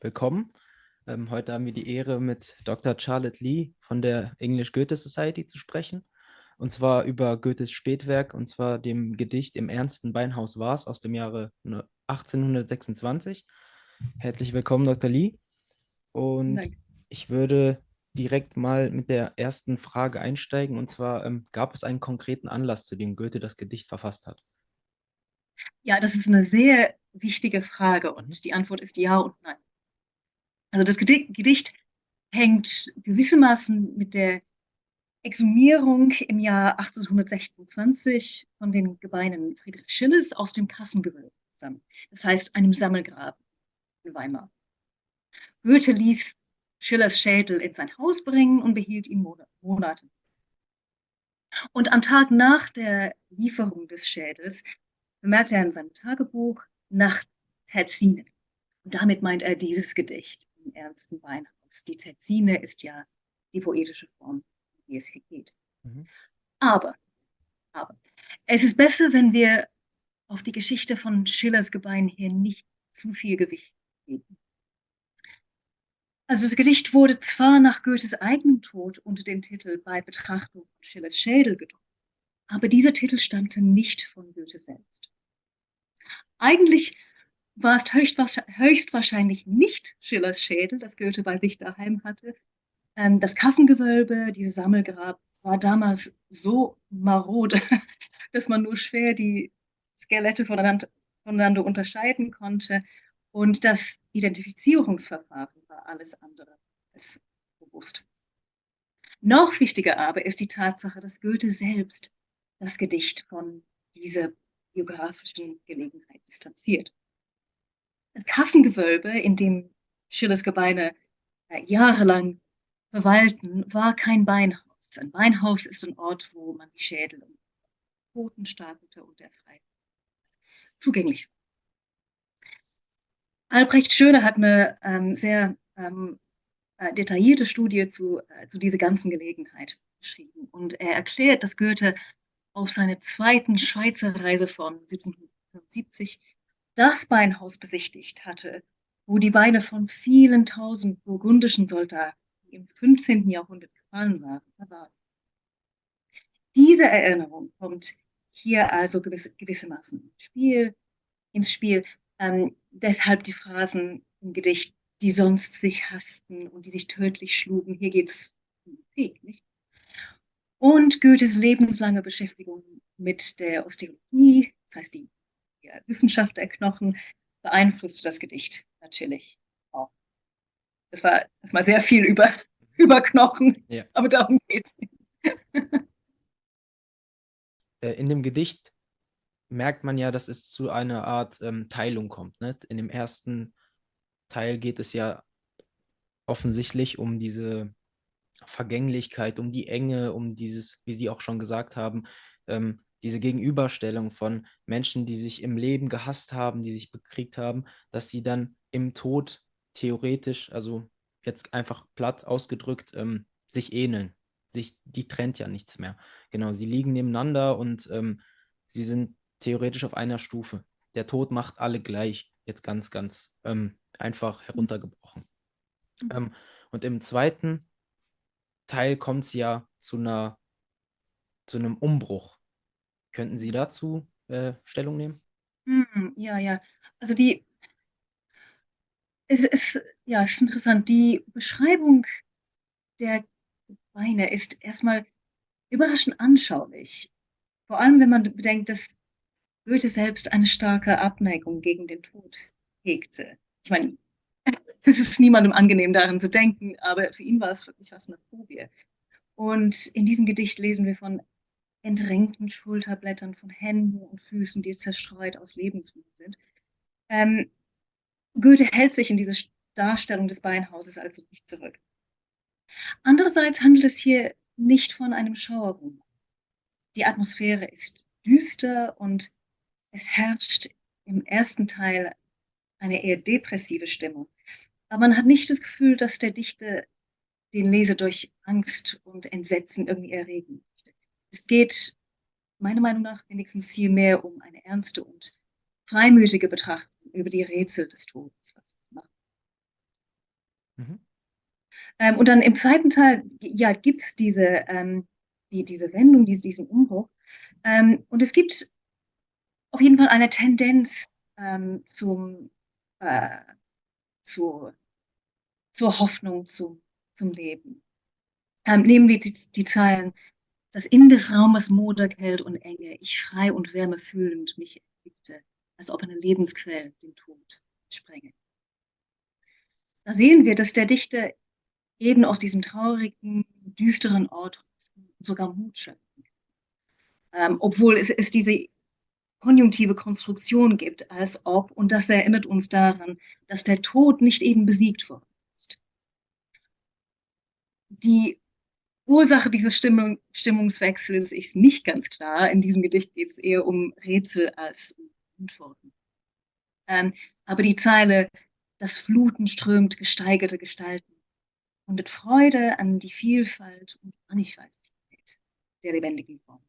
Willkommen. Heute haben wir die Ehre, mit Dr. Charlotte Lee von der English Goethe Society zu sprechen. Und zwar über Goethes Spätwerk, und zwar dem Gedicht Im ernsten Beinhaus war's aus dem Jahre 1826. Herzlich willkommen, Dr. Lee. Und Danke. ich würde direkt mal mit der ersten Frage einsteigen. Und zwar, gab es einen konkreten Anlass, zu dem Goethe das Gedicht verfasst hat? Ja, das ist eine sehr wichtige Frage Mhm. und die Antwort ist ja und nein. Also das Gedicht hängt gewissermaßen mit der Exhumierung im Jahr 1826 von den Gebeinen Friedrich Schillers aus dem Kassengewölbe zusammen. Das heißt, einem Sammelgrab in Weimar. Goethe ließ Schillers Schädel in sein Haus bringen und behielt ihn Monate. Und am Tag nach der Lieferung des Schädels bemerkt er in seinem Tagebuch nach Terzinen. Und damit meint er dieses Gedicht im ernsten Beinhaus. Die Terzine ist ja die poetische Form, wie es hier geht. Mhm. Aber, aber, es ist besser, wenn wir auf die Geschichte von Schillers Gebein hier nicht zu viel Gewicht geben. Also das Gedicht wurde zwar nach Goethes eigenem Tod unter dem Titel Bei Betrachtung von Schillers Schädel gedruckt, aber dieser Titel stammte nicht von Goethe selbst. Eigentlich war es höchstwahrscheinlich nicht Schillers Schädel, das Goethe bei sich daheim hatte. Das Kassengewölbe, dieses Sammelgrab, war damals so marode, dass man nur schwer die Skelette voneinander unterscheiden konnte. Und das Identifizierungsverfahren war alles andere als robust. Noch wichtiger aber ist die Tatsache, dass Goethe selbst das Gedicht von dieser biografischen Gelegenheit distanziert. Das Kassengewölbe, in dem Schillers Gebeine jahrelang verweilten, war kein Beinhaus. Ein Beinhaus ist ein Ort, wo man die Schädel und Toten stapelte und der frei zugänglich war. Albrecht Schöne hat eine sehr detaillierte Studie zu dieser ganzen Gelegenheit geschrieben. Und er erklärt, dass Goethe auf seiner zweiten Schweizer Reise von 1775 das Beinhaus besichtigt hatte, wo die Beine von vielen tausend burgundischen Soldaten, die im 15. Jahrhundert gefallen waren, verwahrt. Diese Erinnerung kommt hier also gewissermaßen ins Spiel. Deshalb die Phrasen im Gedicht, die sonst sich hassten und die sich tödlich schlugen. Hier geht es um den Krieg, nicht? Und Goethes lebenslange Beschäftigung mit der Osteologie, das heißt die Wissenschaft der Knochen, beeinflusste das Gedicht natürlich auch. Das war sehr viel über Knochen, Ja. aber darum geht es nicht. In dem Gedicht merkt man ja, dass es zu einer Art Teilung kommt. Ne? In dem ersten Teil geht es ja offensichtlich um diese Vergänglichkeit, um die Enge, um dieses, wie Sie auch schon gesagt haben, diese Gegenüberstellung von Menschen, die sich im Leben gehasst haben, die sich bekriegt haben, dass sie dann im Tod theoretisch, also jetzt einfach platt ausgedrückt, sich ähneln. Die trennt ja nichts mehr. Genau, sie liegen nebeneinander und sie sind theoretisch auf einer Stufe. Der Tod macht alle gleich, jetzt ganz einfach heruntergebrochen. Ähm, und im zweiten Teil kommt es ja zu einem Umbruch. Könnten Sie dazu Stellung nehmen? Ja, ja. Also es ist interessant. Die Beschreibung der Beine ist erstmal überraschend anschaulich. Vor allem, wenn man bedenkt, dass Goethe selbst eine starke Abneigung gegen den Tod hegte. Ich meine, es ist niemandem angenehm, daran zu denken, aber für ihn war es wirklich fast eine Phobie. Und in diesem Gedicht lesen wir von entrenkten Schulterblättern, von Händen und Füßen, die zerstreut aus Lebensmüde sind. Ähm, Goethe hält sich in dieser Darstellung des Beinhauses also nicht zurück. Andererseits handelt es hier nicht von einem Schauerroman. Die Atmosphäre ist düster und es herrscht im ersten Teil eine eher depressive Stimmung. Aber man hat nicht das Gefühl, dass der Dichter den Leser durch Angst und Entsetzen irgendwie erregen möchte. Es geht meiner Meinung nach wenigstens viel mehr um eine ernste und freimütige Betrachtung über die Rätsel des Todes. Was es macht. Und dann im zweiten Teil, ja, gibt es diese Wendung, diesen Umbruch. Und es gibt auf jeden Fall eine Tendenz zum, äh, zur, zur Hoffnung, zum Leben. Nehmen wir die Zeilen, dass in des Raumes Moder, Kält und Enge ich frei und Wärme fühlend mich erquickte, als ob eine Lebensquelle den Tod sprenge. Da sehen wir, dass der Dichter eben aus diesem traurigen, düsteren Ort sogar Mut schöpft. Obwohl es diese konjunktive Konstruktion gibt, als ob, und das erinnert uns daran, dass der Tod nicht eben besiegt worden ist. Die Ursache dieses Stimmungswechsels ist nicht ganz klar. In diesem Gedicht geht es eher um Rätsel als um Antworten. Aber die Zeile, das Fluten strömt gesteigerte Gestalten und mit Freude an die Vielfalt und Mannigfaltigkeit der lebendigen Form.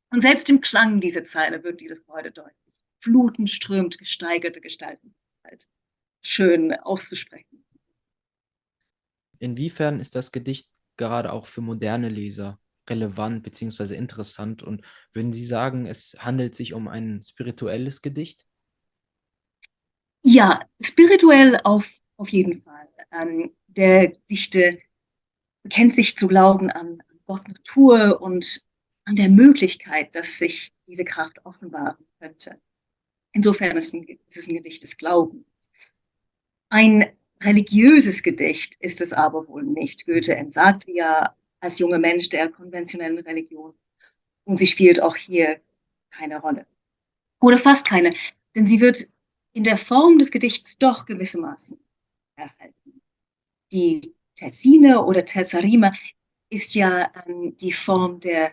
Und selbst im Klang dieser Zeile wird diese Freude deutlich. Fluten strömt gesteigerte Gestalten. Halt schön auszusprechen. Inwiefern ist das Gedicht gerade auch für moderne Leser relevant bzw. interessant? Und würden Sie sagen, es handelt sich um ein spirituelles Gedicht? Ja, spirituell auf jeden Fall. Der Dichter bekennt sich zu glauben an Gott, Natur und an der Möglichkeit, dass sich diese Kraft offenbaren könnte. Insofern ist es ein Gedicht des Glaubens. Ein religiöses Gedicht ist es aber wohl nicht. Goethe entsagte ja als junger Mensch der konventionellen Religion und sie spielt auch hier keine Rolle. Oder fast keine, denn sie wird in der Form des Gedichts doch gewissermaßen erhalten. Die Terzine oder Terzarime ist ja die Form der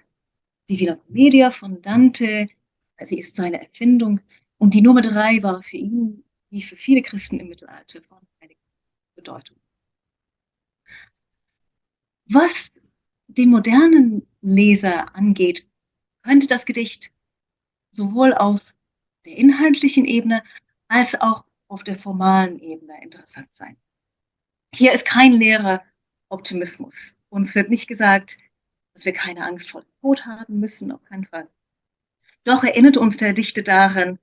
Divina Commedia von Dante. Sie ist seine Erfindung. Und die Nummer 3 war für ihn, wie für viele Christen im Mittelalter, von heiliger Bedeutung. Was den modernen Leser angeht, könnte das Gedicht sowohl auf der inhaltlichen Ebene als auch auf der formalen Ebene interessant sein. Hier ist kein leerer Optimismus. Uns wird nicht gesagt, dass wir keine Angst vor dem Tod haben müssen, auf keinen Fall. Doch erinnert uns der Dichter daran,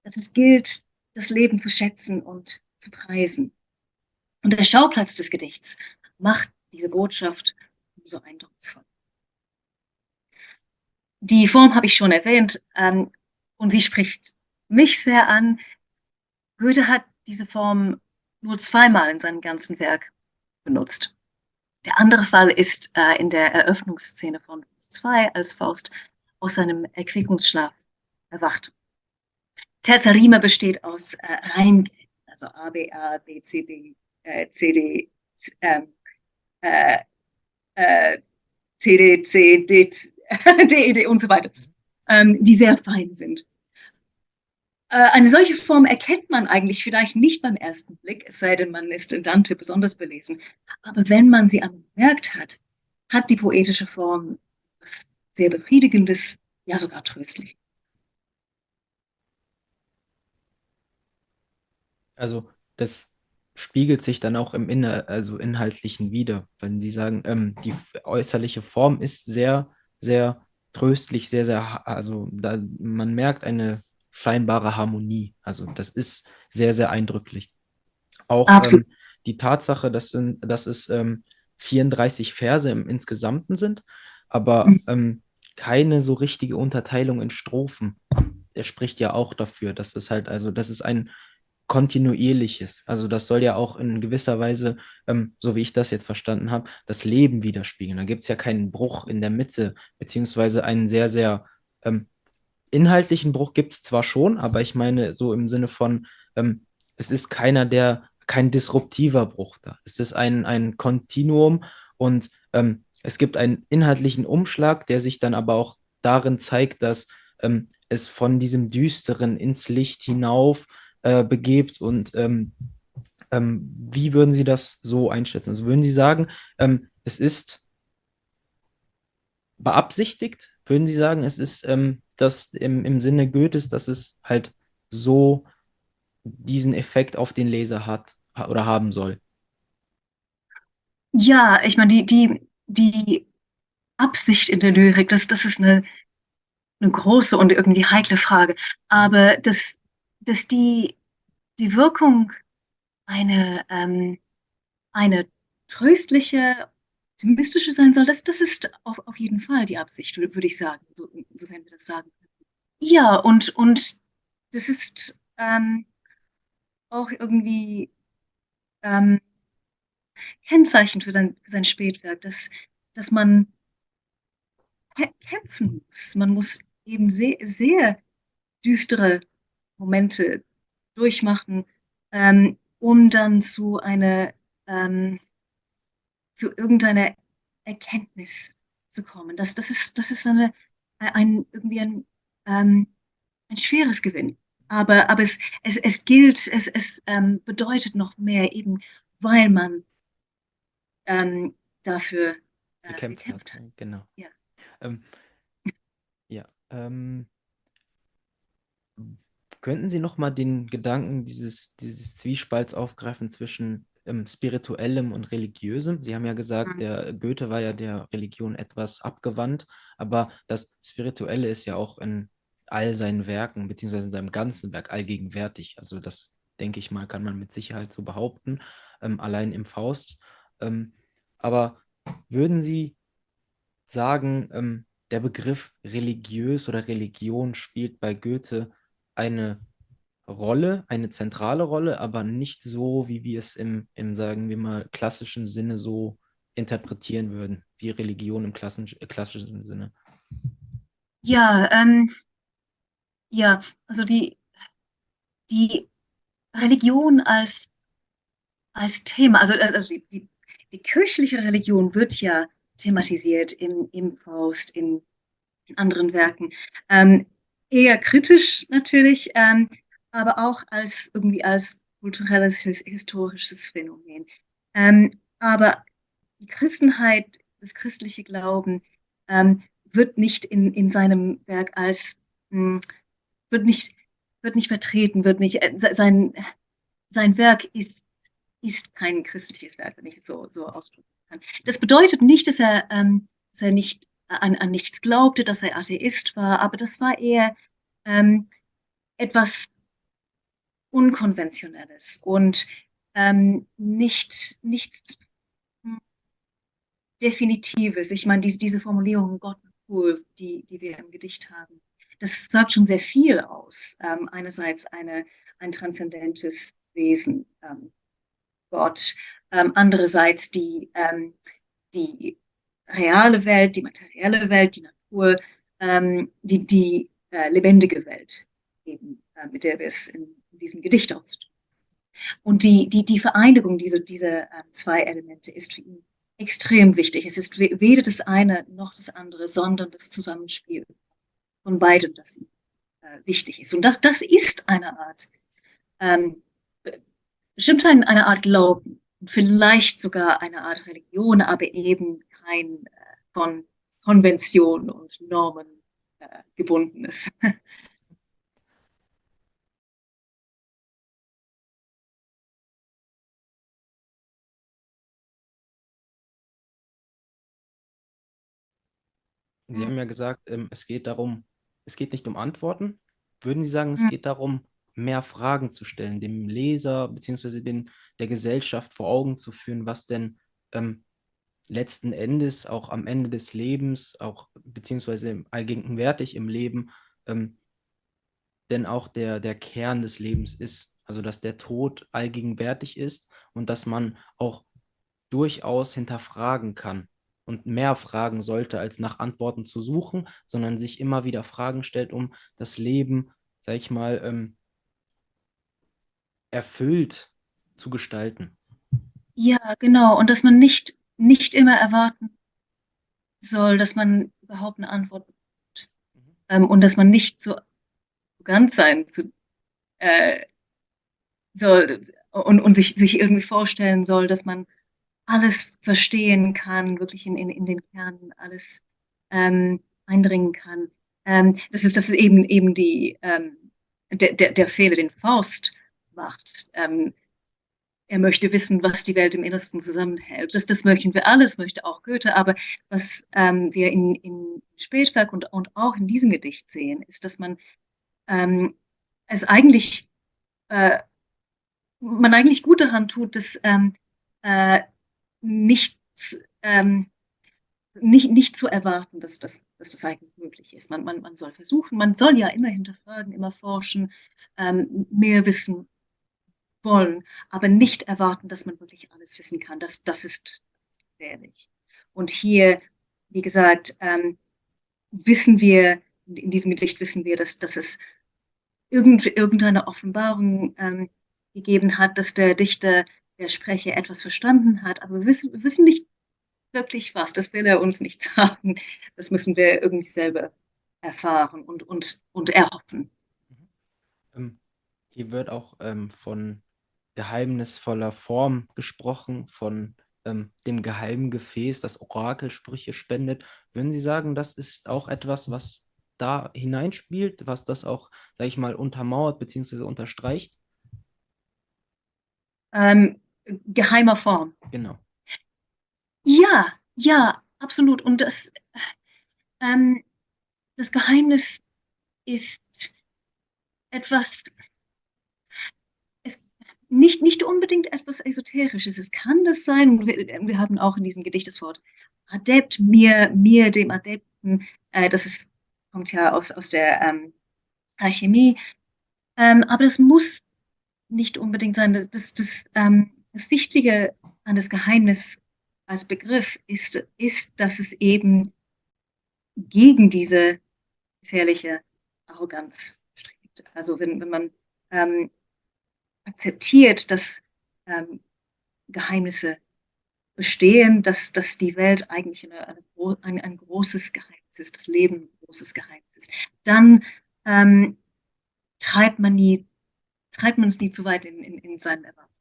dass es gilt, das Leben zu schätzen und zu preisen. Und der Schauplatz des Gedichts macht diese Botschaft umso eindrucksvoller. Die Form habe ich schon erwähnt und sie spricht mich sehr an. Goethe hat diese Form nur zweimal in seinem ganzen Werk benutzt. Der andere Fall ist in der Eröffnungsszene von 2, als Faust aus seinem Erquickungsschlaf erwacht. Terza Rima besteht aus Reimgängen, also A, B, A, B, C, B, C, D, äh, C, D, C, D, D, E, D und so weiter, die sehr fein sind. Eine solche Form erkennt man eigentlich vielleicht nicht beim ersten Blick, es sei denn, man ist in Dante besonders belesen. Aber wenn man sie einmal bemerkt hat, hat die poetische Form etwas sehr Befriedigendes, ja sogar tröstlich. Also das spiegelt sich dann auch im also Inhaltlichen wider, wenn Sie sagen, die äußerliche Form ist sehr, sehr tröstlich, sehr, sehr, also da, man merkt eine scheinbare Harmonie. Also das ist sehr, sehr eindrücklich. Auch Absolut. die Tatsache, dass es 34 Verse im Insgesamten sind, aber keine so richtige Unterteilung in Strophen. Er spricht ja auch dafür, dass es halt, also das ist ein kontinuierliches. Also das soll ja auch in gewisser Weise, so wie ich das jetzt verstanden habe, das Leben widerspiegeln. Da gibt es ja keinen Bruch in der Mitte, beziehungsweise einen sehr, sehr inhaltlichen Bruch gibt es zwar schon, aber ich meine so im Sinne von, es ist kein disruptiver Bruch da. Es ist ein Kontinuum und es gibt einen inhaltlichen Umschlag, der sich dann aber auch darin zeigt, dass es von diesem Düsteren ins Licht hinauf begebt und wie würden Sie das so einschätzen? Also würden Sie sagen, es ist beabsichtigt? Würden Sie sagen, es ist das im Sinne Goethes, dass es halt so diesen Effekt auf den Leser hat oder haben soll? Ja, ich meine, die Absicht in der Lyrik, das ist eine große und irgendwie heikle Frage. Mhm. Aber dass die Wirkung eine, eine tröstliche, optimistische sein soll, das ist auf jeden Fall die Absicht, würde ich sagen, so, insofern wir das sagen können. Ja, und das ist auch irgendwie ähm, Kennzeichen für sein Spätwerk, dass man kämpfen muss. Man muss eben sehr düstere Momente durchmachen, um dann ähm, zu irgendeiner Erkenntnis zu kommen. Das ist irgendwie ähm, ein schweres Gewinn. Aber es gilt, es bedeutet noch mehr, eben weil man dafür Gekämpft hat. gekämpft hat. Ne? Genau. Ja. Ähm, ja. Könnten Sie noch mal den Gedanken dieses Zwiespalts aufgreifen zwischen Spirituellem und Religiösem? Sie haben ja gesagt, Mhm. der Goethe war ja der Religion etwas abgewandt, aber das Spirituelle ist ja auch in all seinen Werken, beziehungsweise in seinem ganzen Werk allgegenwärtig. Also das, denke ich mal, kann man mit Sicherheit so behaupten, allein im Faust. Ähm, aber würden Sie sagen, der Begriff religiös oder Religion spielt bei Goethe eine Rolle, eine zentrale Rolle, aber nicht so, wie wir es sagen wir mal, klassischen Sinne so interpretieren würden, wie Religion im klassischen Sinne. Ja, ja, also die Religion als Thema, also die kirchliche Religion wird ja thematisiert im Faust, in anderen Werken. Ähm, Eher kritisch natürlich, aber auch als irgendwie als kulturelles, historisches Phänomen. Aber die Christenheit, das christliche Glauben wird nicht in seinem Werk mh, wird nicht, wird nicht vertreten, wird nicht, sein Werk ist kein christliches Werk, wenn ich es so ausdrücken kann. Das bedeutet nicht, dass er nicht an nichts glaubte, dass er Atheist war, aber das war eher ähm, etwas Unkonventionelles und nichts Definitives. Ich meine, diese Formulierung Gott und Ruhe, die wir im Gedicht haben, das sagt schon sehr viel aus. Einerseits ein transzendentes Wesen, Gott, andererseits die reale Welt, die materielle Welt, die Natur, die lebendige Welt, eben, mit der wir es in diesem Gedicht auszudrücken. Und die Vereinigung dieser zwei Elemente ist für ihn extrem wichtig. Es ist weder das eine noch das andere, sondern das Zusammenspiel von beidem, das ihm wichtig ist. Und das ist eine Art, ähm, bestimmt eine Art Glauben, vielleicht sogar eine Art Religion, aber eben kein von Konvention und Normen gebundenes. Sie haben ja gesagt, es geht nicht um Antworten. Würden Sie sagen, es geht darum, mehr Fragen zu stellen, dem Leser bzw. der Gesellschaft vor Augen zu führen, was denn letzten Endes auch am Ende des Lebens, auch beziehungsweise allgegenwärtig im Leben, ähm, denn auch der Kern des Lebens ist. Also dass der Tod allgegenwärtig ist und dass man auch durchaus hinterfragen kann und mehr fragen sollte, als nach Antworten zu suchen, sondern sich immer wieder Fragen stellt, um das Leben, sag ich mal, erfüllt zu gestalten. Ja, genau. Und dass man nicht immer erwarten soll, dass man überhaupt eine Antwort bekommt. Und dass man nicht so arrogant sein äh, soll und sich irgendwie vorstellen soll, dass man alles verstehen kann, wirklich in den Kern alles eindringen kann. Das ist eben der Fehler, den Faust macht. er möchte wissen, was die Welt im Innersten zusammenhält. Das möchten wir alles, möchte auch Goethe. Aber was wir in Spätwerk und auch in diesem Gedicht sehen, ist, dass ähm, es eigentlich, äh, man eigentlich gut daran tut, das äh, nicht, ähm, nicht zu erwarten, dass das eigentlich möglich ist. Man soll versuchen, man soll ja immer hinterfragen, immer forschen, mehr wissen wollen, aber nicht erwarten, dass man wirklich alles wissen kann. Das ist gefährlich. Und hier, wie gesagt, wissen wir, in diesem Gedicht wissen wir, dass es irgendeine Offenbarung gegeben hat, dass der Dichter, der Sprecher etwas verstanden hat, aber wir wissen nicht wirklich was. Das will er uns nicht sagen. Das müssen wir irgendwie selber erfahren und erhoffen. Ähm, Hier wird auch von geheimnisvoller Form gesprochen, von dem geheimen Gefäß, das Orakelsprüche spendet. Würden Sie sagen, das ist auch etwas, was da hineinspielt, was das auch, sage ich mal, untermauert bzw. unterstreicht? Ähm, Geheimer Form. Genau. Ja, ja, absolut. Und ähm, das Geheimnis ist etwas, es, nicht unbedingt etwas Esoterisches. Es kann das sein, und wir haben auch in diesem Gedicht das Wort Adept, mir dem Adepten, kommt ja aus der Alchemie, aber das muss nicht unbedingt sein. Das Wichtige an das Geheimnis als Begriff ist, dass es eben gegen diese gefährliche Arroganz strebt. Also wenn man ähm, akzeptiert, dass ähm, Geheimnisse bestehen, dass die Welt eigentlich ein großes Geheimnis ist, das Leben ein großes Geheimnis ist, dann ähm, treibt man nie, treibt man es nie zu weit in seinen Erwartungen.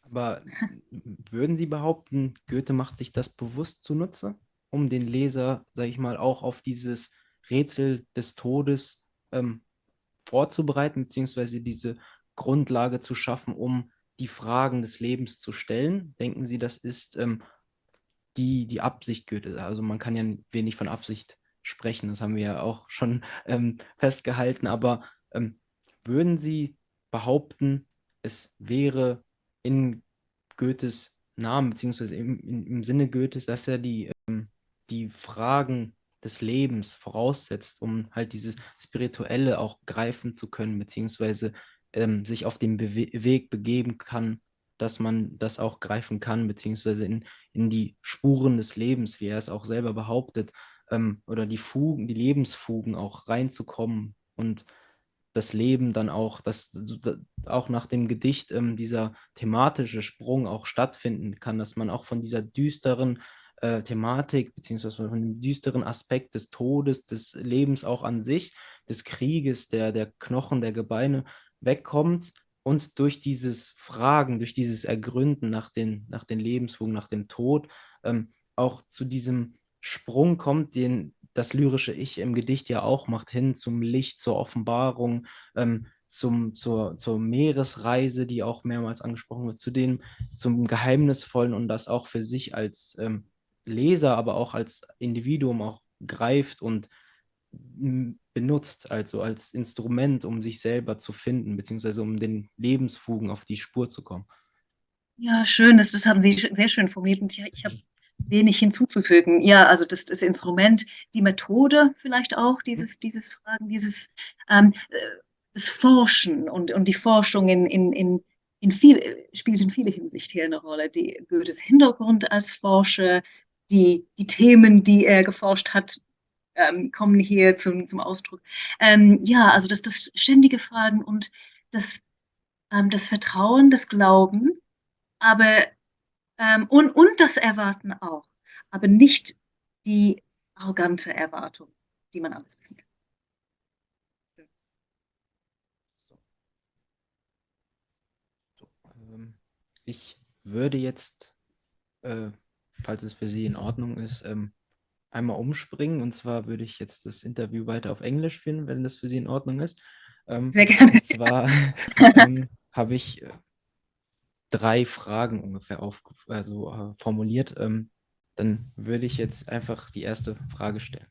Aber würden Sie behaupten, Goethe macht sich das bewusst zunutze, um den Leser, sage ich mal, auch auf dieses Rätsel des Todes vorzubereiten, beziehungsweise diese Grundlage zu schaffen, um die Fragen des Lebens zu stellen? Denken Sie, das ist die Absicht Goethe? Also man kann ja wenig von Absicht sprechen, das haben wir ja auch schon festgehalten, aber würden Sie behaupten, es wäre in Goethes Namen, beziehungsweise im Sinne Goethes, dass er die Fragen des Lebens voraussetzt, um halt dieses Spirituelle auch greifen zu können, beziehungsweise sich auf den Weg begeben kann, dass man das auch greifen kann, beziehungsweise in die Spuren des Lebens, wie er es auch selber behauptet, oder die Fugen, die Lebensfugen auch reinzukommen und das Leben dann auch, auch nach dem Gedicht dieser thematische Sprung auch stattfinden kann, dass man auch von dieser düsteren Thematik, beziehungsweise von dem düsteren Aspekt des Todes, des Lebens auch an sich, des Krieges, der Knochen, der Gebeine wegkommt und durch dieses Fragen, durch dieses Ergründen nach den Lebensfugen, nach dem Tod, auch zu diesem Sprung kommt, den das lyrische Ich im Gedicht ja auch macht, hin zum Licht, zur Offenbarung, zur Meeresreise, die auch mehrmals angesprochen wird, zum Geheimnisvollen und das auch für sich als Leser, aber auch als Individuum auch greift und benutzt, also als Instrument, um sich selber zu finden, beziehungsweise um den Lebensfugen auf die Spur zu kommen. Ja, schön, das haben Sie sehr schön formuliert und ja, ich habe wenig hinzuzufügen. Ja, also das Instrument, die Methode vielleicht auch, dieses Fragen, das Forschen und die Forschung spielt in vieler Hinsicht hier eine Rolle. Die Goethes Hintergrund als Forscher, die Themen, die er geforscht hat, kommen hier zum Ausdruck. Ja, also das ständige Fragen und das, das Vertrauen, das Glauben, aber und das Erwarten auch, aber nicht die arrogante Erwartung, die man alles wissen kann. So, ich würde jetzt, äh, falls es für Sie in Ordnung ist, einmal umspringen. Und zwar würde ich jetzt das Interview weiter auf Englisch führen, wenn das für Sie in Ordnung ist. Sehr gerne. Und zwar habe ich drei Fragen ungefähr formuliert. Dann würde ich jetzt einfach die erste Frage stellen.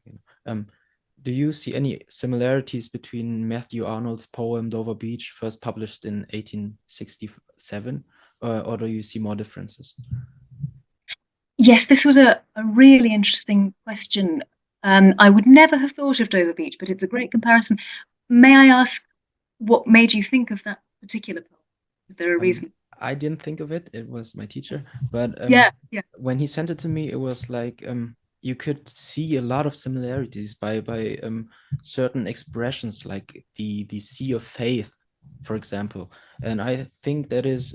Do you see any similarities between Matthew Arnold's poem Dover Beach, first published in 1867, or do you see more differences? Yes, this was a really interesting question. I would never have thought of Dover Beach, but it's a great comparison. May I ask what made you think of that particular poem? Is there a reason? I didn't think of it. It was my teacher, but Yeah, yeah. when he sent it to me, it was like you could see a lot of similarities by certain expressions, like the sea of faith, for example. And I think that is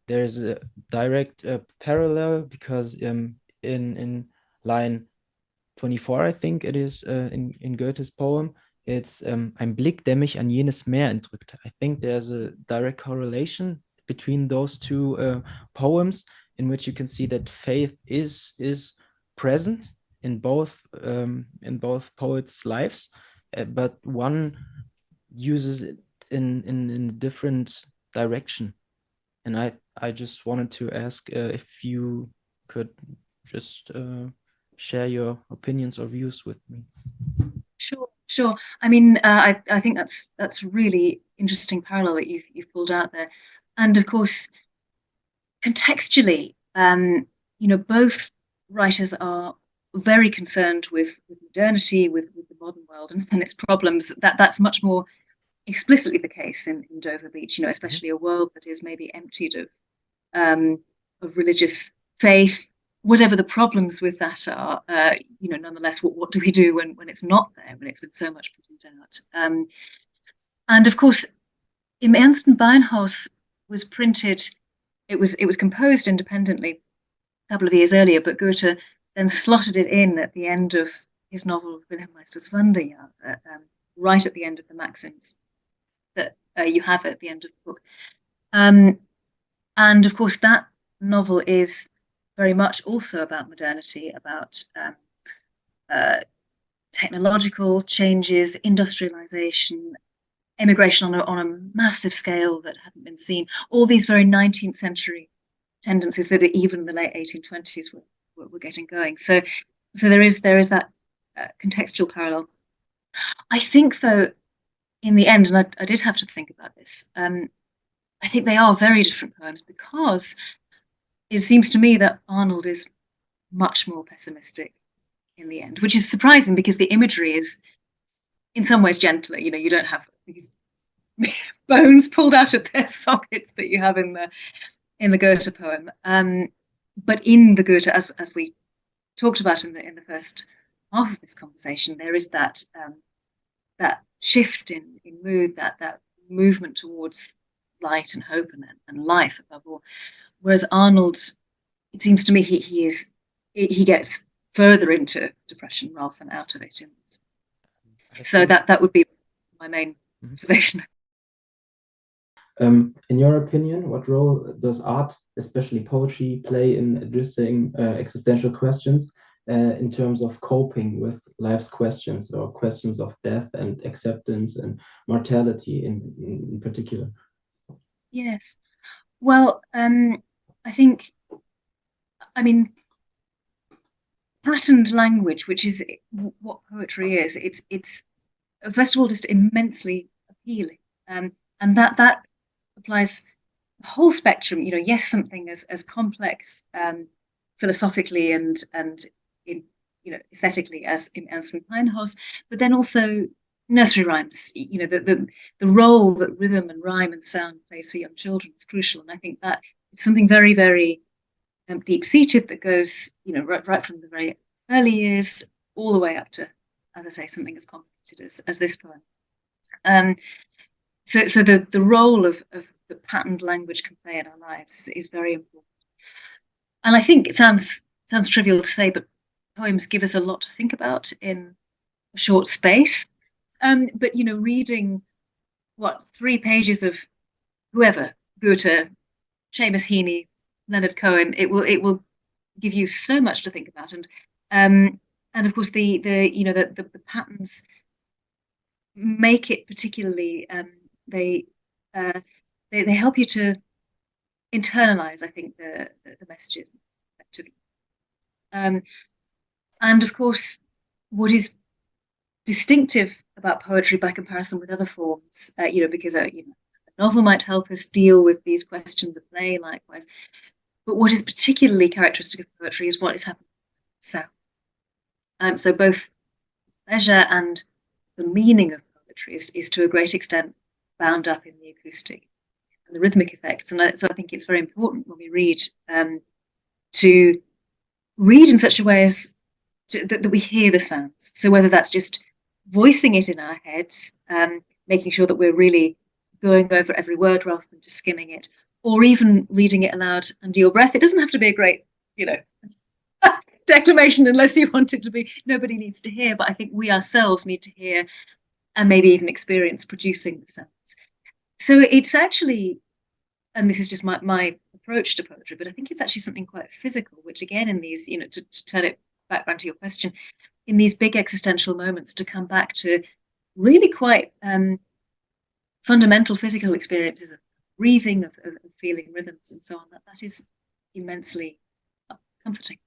there's a direct parallel because in line 24, I think it is, in Goethe's poem. It's ein Blick, der mich an jenes Meer entrückte. I think there's a direct correlation between those two poems, in which you can see that faith is present in both poets' lives, but one uses it in a different direction. And I just wanted to ask if you could just share your opinions or views with me. Sure, sure. I mean, I think that's really interesting parallel that you've pulled out there, and of course, contextually, both writers are very concerned with modernity, with the modern world and its problems. That's much more explicitly the case in Dover Beach. Especially a world that is maybe emptied of religious faith, whatever the problems with that are. Nonetheless, what do we do when it's not there, when it's been so much put out? And of course, Im Ernsten Beinhaus was printed. It was composed independently a couple of years earlier, but Goethe then slotted it in at the end of his novel Wilhelm Meister's Wanderjahr, right at the end of the maxims that you have at the end of the book. And of course, that novel is very much also about modernity, about technological changes, industrialization, immigration on a massive scale that hadn't been seen. All these very 19th century tendencies that even in the late 1820s were getting going. So there is that contextual parallel. I think, though, in the end, and I did have to think about this, I think they are very different poems because it seems to me that Arnold is much more pessimistic in the end, which is surprising because the imagery is in some ways gentler. You don't have these bones pulled out of their sockets that you have in the Goethe poem. But in the Goethe, as we talked about in the first half of this conversation, there is that shift in mood, that movement towards light and hope and life above all. Whereas Arnold, it seems to me, he gets further into depression rather than out of it. So that would be my main observation. In your opinion, what role does art, especially poetry, play in addressing existential questions in terms of coping with life's questions or questions of death and acceptance and mortality in particular? Yes. Well, I think, I mean, patterned language, which is what poetry is, it's first of all just immensely appealing, and that applies the whole spectrum. Yes, something as complex philosophically and in aesthetically as in Ernst Beinhaus, but then also nursery rhymes. The role that rhythm and rhyme and sound plays for young children is crucial, and I think that it's something very, very deep-seated that goes right from the very early years all the way up to, as I say, something as complicated as this poem. So the role of the patterned language can play in our lives is very important. And I think it sounds trivial to say, but poems give us a lot to think about in a short space. But reading 3 pages of whoever, Goethe, Seamus Heaney, Leonard Cohen, it will give you so much to think about. And of course the patterns make it particularly they uh, they help you to internalize, I think, the messages effectively. Um, and of course, what is distinctive about poetry by comparison with other forms, because a novel might help us deal with these questions of play, likewise. But what is particularly characteristic of poetry is what is happening with sound. So both pleasure and the meaning of poetry is to a great extent bound up in the acoustic and the rhythmic effects. And so I think it's very important when we read to read in such a way as that we hear the sounds. So whether that's just voicing it in our heads, making sure that we're really going over every word rather than just skimming it, or even reading it aloud under your breath. It doesn't have to be a great, declamation unless you want it to be. Nobody needs to hear, but I think we ourselves need to hear and maybe even experience producing the sounds. So it's actually, and this is just my approach to poetry, but I think it's actually something quite physical, which again, in these, to turn it back around to your question, in these big existential moments, to come back to really quite fundamental physical experiences of breathing, of feeling rhythms, and so on. That is immensely comforting.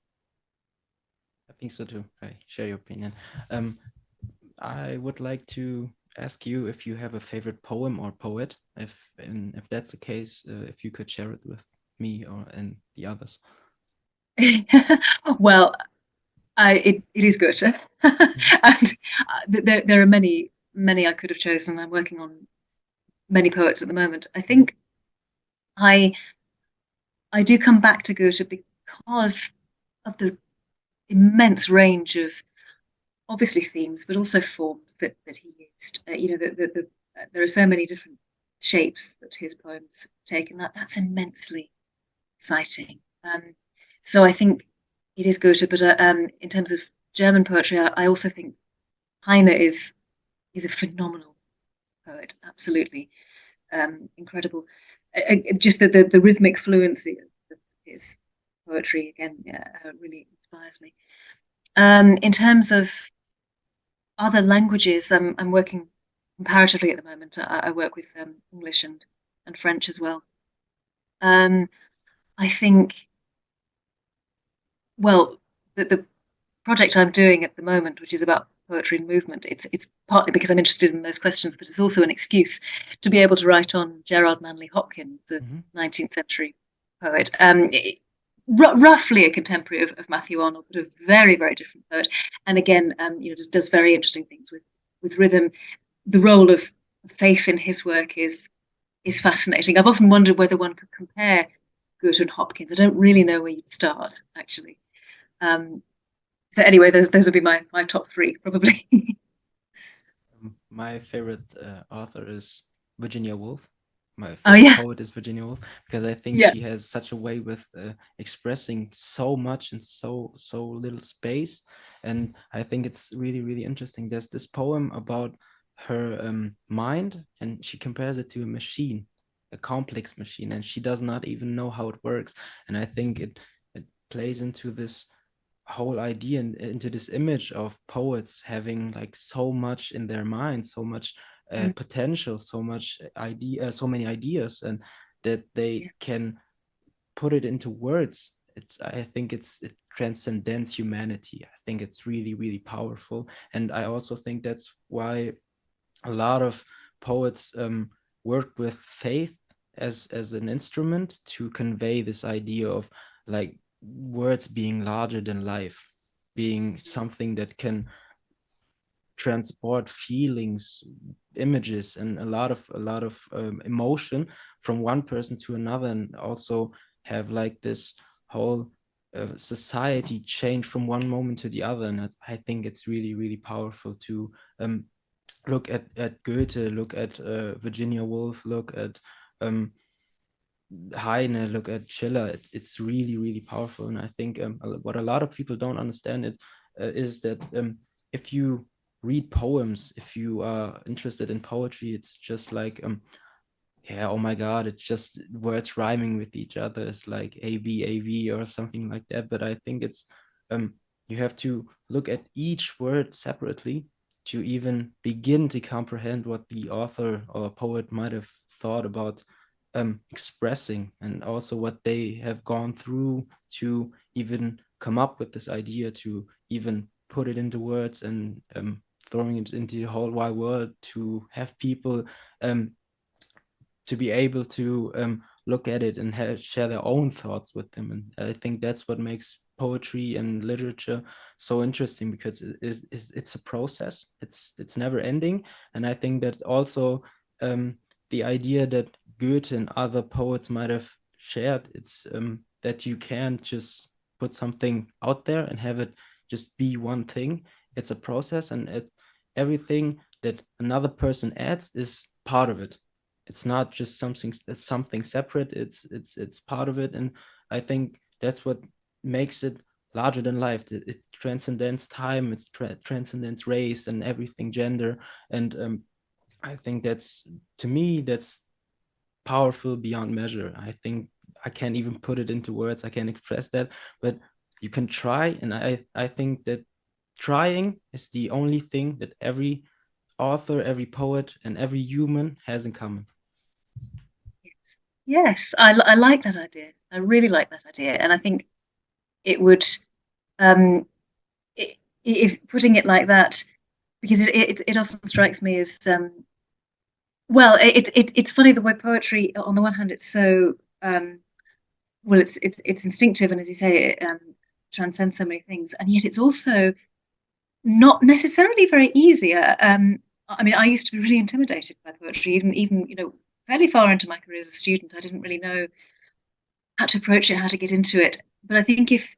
I think so too. I share your opinion. I would like to ask you if you have a favorite poem or poet. If that's the case, if you could share it with me or and the others. Well, it is Goethe, Mhm. and there are many I could have chosen. I'm working on many poets at the moment. I Mhm. think I I do come back to Goethe because of the immense range of obviously themes, but also forms that he used. There are so many different shapes that his poems take, and that's immensely exciting. So I think it is Goethe, but in terms of German poetry, I also think Heine is a phenomenal poet, absolutely incredible. Just the rhythmic fluency of his poetry again, yeah, really inspires me. In terms of other languages, I'm working comparatively at the moment. I work with English and French as well. Um, I think, well, the project I'm doing at the moment, which is about poetry and movement, it's partly because I'm interested in those questions, but it's also an excuse to be able to write on Gerard Manley Hopkins, the Mhm. 19th century poet. Roughly a contemporary of Matthew Arnold, but a very, very different poet. And again, does very interesting things with rhythm. The role of faith in his work is fascinating. I've often wondered whether one could compare Goethe and Hopkins. I don't really know where you'd start, actually. Um, so anyway, those would be my top three probably. My favorite author is Virginia Woolf. My Oh favorite yeah, poet is Virginia Woolf because I think yeah, she has such a way with expressing so much in so little space, and I think it's really interesting. There's this poem about her mind, and she compares it to a machine, a complex machine, and she does not even know how it works. And I think it plays into this whole idea and into this image of poets having like so much in their mind, so much mm, potential, so much idea, so many ideas, and that they yeah, can put it into words. I think it transcends humanity. I think it's really powerful, and I also think that's why a lot of poets work with faith as an instrument to convey this idea of like words being larger than life, being something that can transport feelings, images, and a lot of emotion from one person to another, and also have like this whole society change from one moment to the other. And I think it's really powerful to look at Goethe, look at Virginia Woolf, look at um, Heine, look at Schiller. It's really powerful, and I think what a lot of people don't understand is that if you read poems, if you are interested in poetry, it's just like yeah, oh my God, it's just words rhyming with each other. It's like A B or something like that. But I think it's you have to look at each word separately to even begin to comprehend what the author or poet might have thought about expressing, and also what they have gone through to even come up with this idea, to even put it into words, and throwing it into the whole wide world, to have people to be able to look at it and share their own thoughts with them. And I think that's what makes poetry and literature so interesting, because it's a process. It's never ending. And I think that also the idea that Goethe and other poets might have shared, it's that you can't just put something out there and have it just be one thing. It's a process, and everything that another person adds is part of it. It's not just something separate. It's part of it. And I think that's what makes it larger than life. It transcends time. It transcends race and everything, gender. And I think that's, to me, that's powerful beyond measure. I think I can't even put it into words. I can't express that, but you can try. And I think that trying is the only thing that every author, every poet, and every human has in common. Yes, I like that idea. I really like that idea, and I think it would, um, if putting it like that, because it often strikes me as well. It's funny the way poetry, on the one hand, it's so well, it's instinctive, and as you say, it transcends so many things, and yet it's also not necessarily very easy. I mean, I used to be really intimidated by poetry, even fairly far into my career as a student. I didn't really know how to approach it, how to get into it. But I think if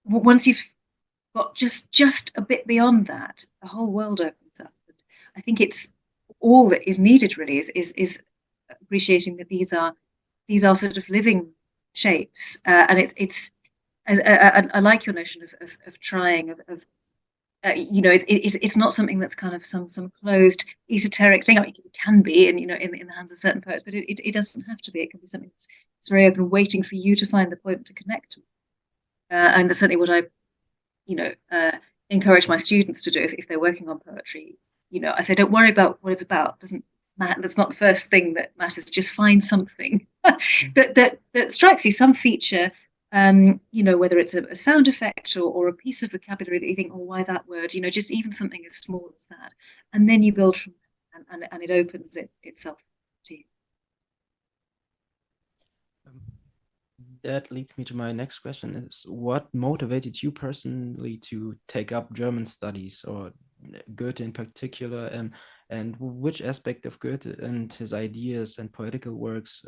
once you've got just a bit beyond that, the whole world opens up. And I think it's all that is needed really is appreciating that these are sort of living shapes, and it's I like your notion of trying of it's not something that's kind of some closed esoteric thing. I mean, it can be, and in the hands of certain poets, but it doesn't have to be. It can be something that's very open, waiting for you to find the point to connect with. And that's certainly what I you know encourage my students to do if they're working on poetry. I say, don't worry about what it's about. It doesn't matter. That's not the first thing that matters. Just find something that strikes you, some feature, whether it's a sound effect or a piece of vocabulary that you think, oh, why that word? Just even something as small as that, and then you build from that, and it opens itself to you. That leads me to my next question: is what motivated you personally to take up German studies, or Goethe in particular, and which aspect of Goethe and his ideas and poetical works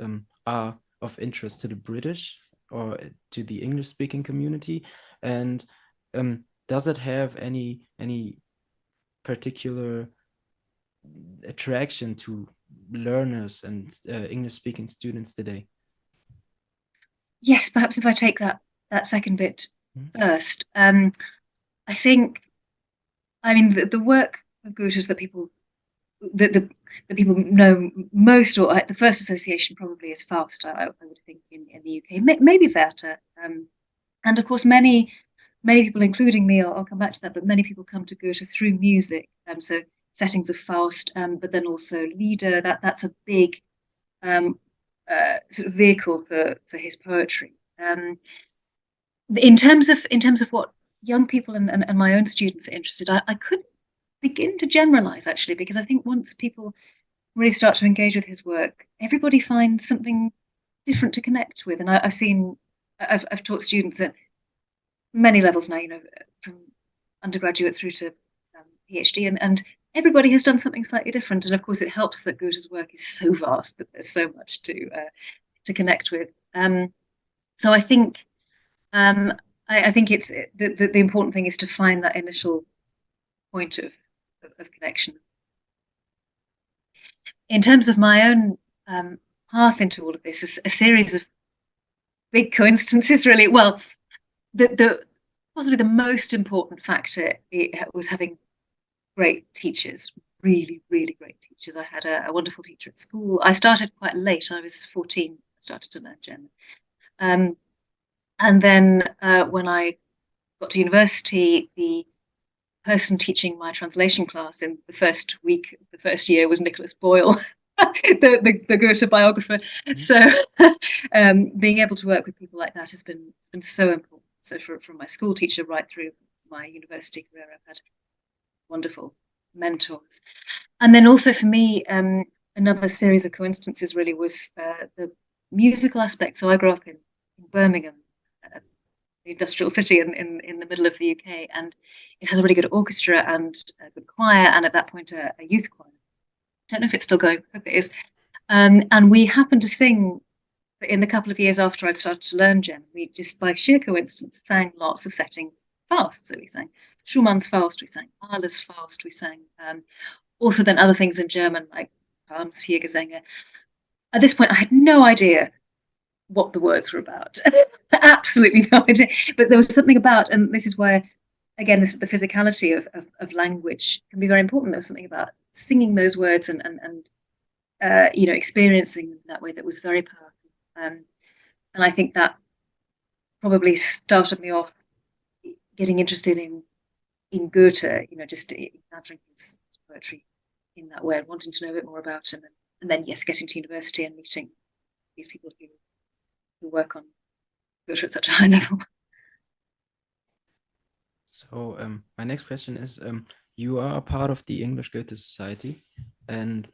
are of interest to the British or to the English speaking community? And does it have any particular attraction to learners and English speaking students today? Yes, perhaps if I take that second bit Mhm. first, I think, I mean, the work of Goethe's that the people know most, or the first association probably is Faust. I would think in the UK, maybe Werther, and of course many people, including me, I'll come back to that, but many people come to Goethe through music. So settings of Faust, but then also Lieder. That's a big sort of vehicle for his poetry. In terms of what young people and my own students are interested, I couldn't begin to generalize actually, because I think once people really start to engage with his work, everybody finds something different to connect with. And I've taught students at many levels now, from undergraduate through to PhD, and everybody has done something slightly different. And of course, it helps that Goethe's work is so vast that there's so much to connect with. So I think I think it's the important thing is to find that initial point of connection. In terms of my own path into all of this, a series of big coincidences, really. Well, the possibly the most important factor was having great teachers, really, really great teachers. I had a wonderful teacher at school. I started quite late. I was 14. I started to learn German. And then when I got to university, the person teaching my translation class in the first week, the first year was Nicholas Boyle, the Goethe biographer. Mhm. So being able to work with people like that has been so important. So from my school teacher right through my university career, I've had wonderful mentors. And then also for me, another series of coincidences really was the musical aspect. So I grew up in Birmingham, the industrial city in the middle of the UK, and it has a really good orchestra and a good choir, and at that point a youth choir. I don't know if it's still going, I hope it is. And we happened to sing in the couple of years after I'd started to learn German. We just by sheer coincidence sang lots of settings fast. So we sang Schumann's Faust, we sang Mahler's Faust, we sang also then other things in German like Brahms Viergesänge. At this point, I had no idea what the words were about. Absolutely no idea. But there was something about, and this is where, again, this the physicality of language can be very important. There was something about singing those words and experiencing them that way that was very powerful. And I think that probably started me off getting interested in Goethe, just encountering his poetry in that way and wanting to know a bit more about him. And then, yes, getting to university and meeting these people who work on Goethe at such a high level. So my next question is, you are a part of the English Goethe Society, and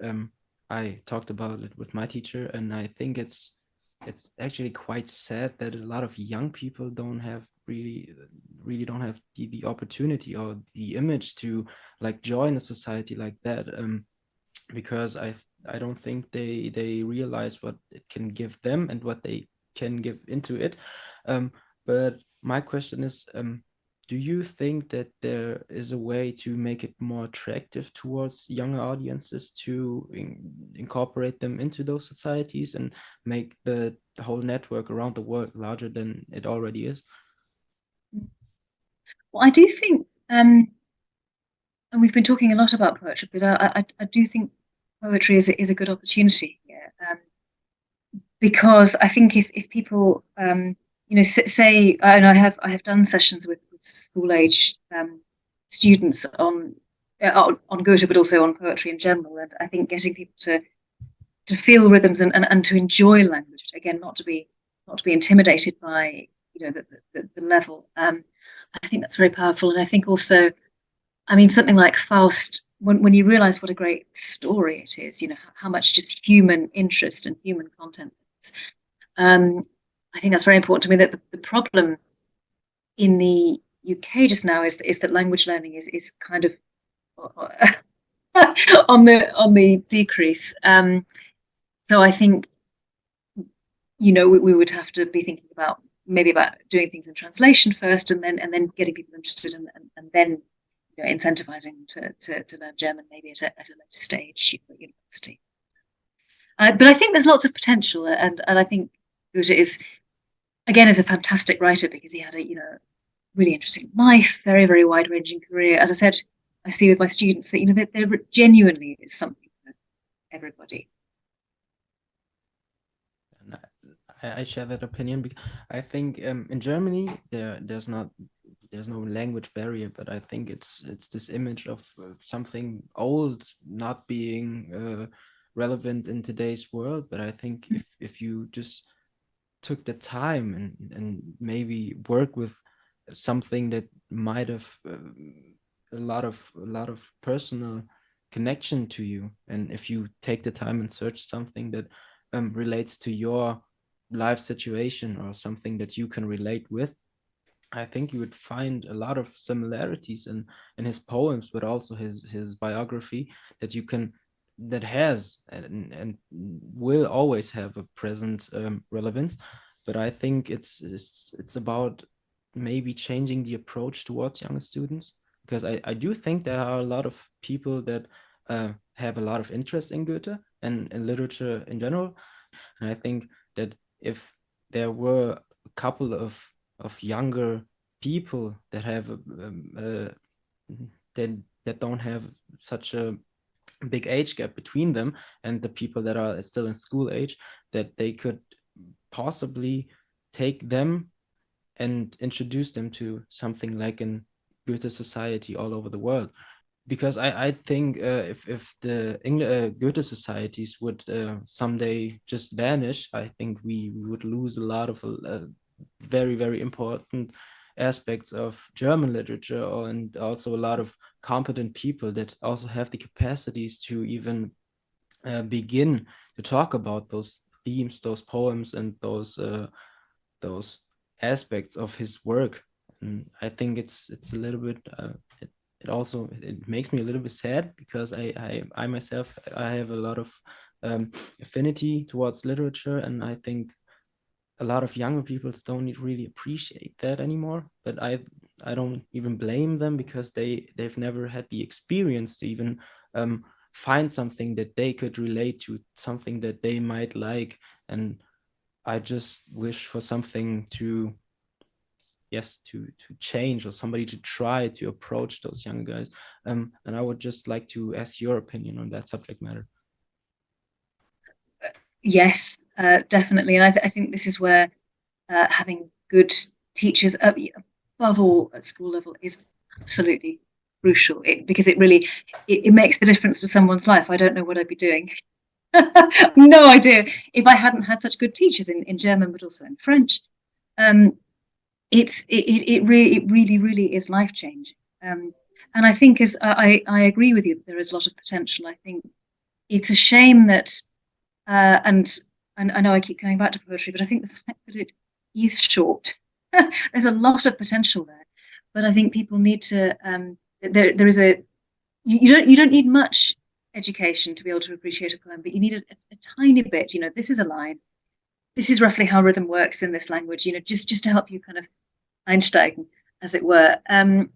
I talked about it with my teacher, and I think it's actually quite sad that a lot of young people don't have really don't have the opportunity or the image to like join a society like that, because I don't think they realize what it can give them and what they can give into it. But my question is, do you think that there is a way to make it more attractive towards younger audiences to incorporate them into those societies and make the whole network around the world larger than it already is? Well, I do think, and we've been talking a lot about poetry, but I do think poetry is a good opportunity here. Because I think if people, say, and I have done sessions with school age students on Goethe, but also on poetry in general, and I think getting people to feel rhythms and to enjoy language again, not to be intimidated by the level. I think that's very powerful, and I think also, I mean, something like Faust, when you realize what a great story it is, how much just human interest and human content. Um, I think that's very important to me. That the problem in the UK just now is that language learning is kind of on the decrease. So I think we would have to be thinking about maybe about doing things in translation first, and then getting people interested, and then incentivizing them to learn German maybe at a later stage at university. But I think there's lots of potential, and I think Goethe is a fantastic writer because he had a really interesting life, very very wide ranging career. As I said, I see with my students that that there genuinely is something for everybody. And I share that opinion because I think in Germany there's no language barrier, but I think it's this image of something old not being relevant in today's world. But I think if you just took the time and maybe work with something that might have a lot of personal connection to you, and if you take the time and search something that relates to your life situation or something that you can relate with, I think you would find a lot of similarities in his poems, but also his biography that you can that has and will always have a present relevance. But I think it's about maybe changing the approach towards young students, because I do think there are a lot of people that have a lot of interest in Goethe and in literature in general, and I think that if there were a couple of younger people that have that don't have such a big age gap between them and the people that are still in school age, that they could possibly take them and introduce them to something like an Goethe society all over the world. Because I think if the Goethe societies would someday just vanish, I think we would lose a lot of very, very important aspects of German literature, and also a lot of competent people that also have the capacities to even begin to talk about those themes, those poems, and those aspects of his work. And I think it's a little bit it also it makes me a little bit sad, because I myself, I have a lot of affinity towards literature, and I think a lot of younger people don't really appreciate that anymore. But I don't even blame them, because they've never had the experience to even find something that they could relate to, something that they might like. And I just wish for something to, yes, to change, or somebody to try to approach those young guys. And I would just like to ask your opinion on that subject matter. Yes, definitely. And I think this is where having good teachers, above all at school level, is absolutely crucial, because it really it makes the difference to someone's life. I don't know what I'd be doing. No idea if I hadn't had such good teachers in German, but also in French. It really is life changing. And I think, as I agree with you, there is a lot of potential. I think it's a shame that, and I know I keep going back to poetry, but I think the fact that it is short, there's a lot of potential there. But I think people need to. There is a you don't need much education to be able to appreciate a poem, but you need a tiny bit. You know, this is a line. This is roughly how rhythm works in this language. You know, just to help you kind of Einsteigen, as it were. And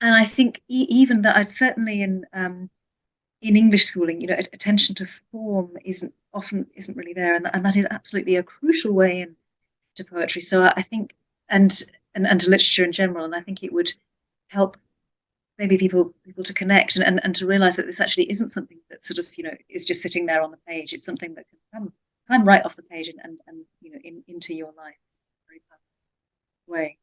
I think even that, I'd certainly in English schooling, you know, attention to form isn't really there, and that is absolutely a crucial way into poetry. So I think, and to literature in general, and I think it would help maybe people to connect, and to realize that this actually isn't something that sort of, you know, is just sitting there on the page. It's something that can come right off the page, and you know, into your life in a very powerful way.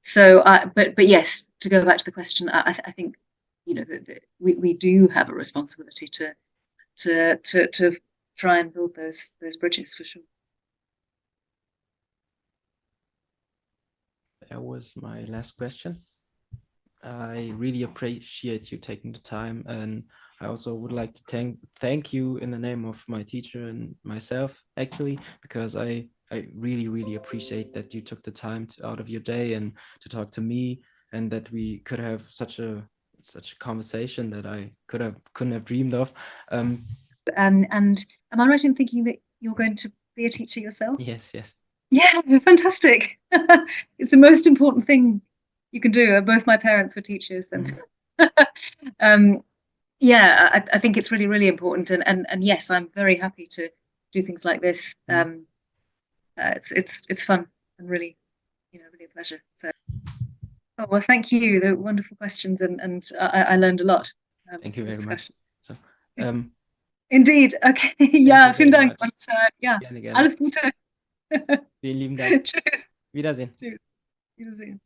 So, but yes, to go back to the question, I think, you know, that we do have a responsibility to try and build those bridges, for sure. That was my last question. I really appreciate you taking the time, and I also would like to thank you in the name of my teacher and myself, actually, because I really appreciate that you took the time out of your day and to talk to me, and that we could have such a conversation that I couldn't have dreamed of. And am I right in thinking that you're going to be a teacher yourself? Yes, yes. Yeah, fantastic. It's the most important thing you can do. Both my parents were teachers, and yeah, I think it's really important. And yes, I'm very happy to do things like this. It's fun and really, you know, really a pleasure. So, oh, well, thank you. They're wonderful questions, and I learned a lot. Thank you very much. So, indeed. Okay. Ja, vielen Dank. Und ja, gerne. alles Gute. Vielen lieben Dank. Tschüss. Wiedersehen. Tschüss. Wiedersehen.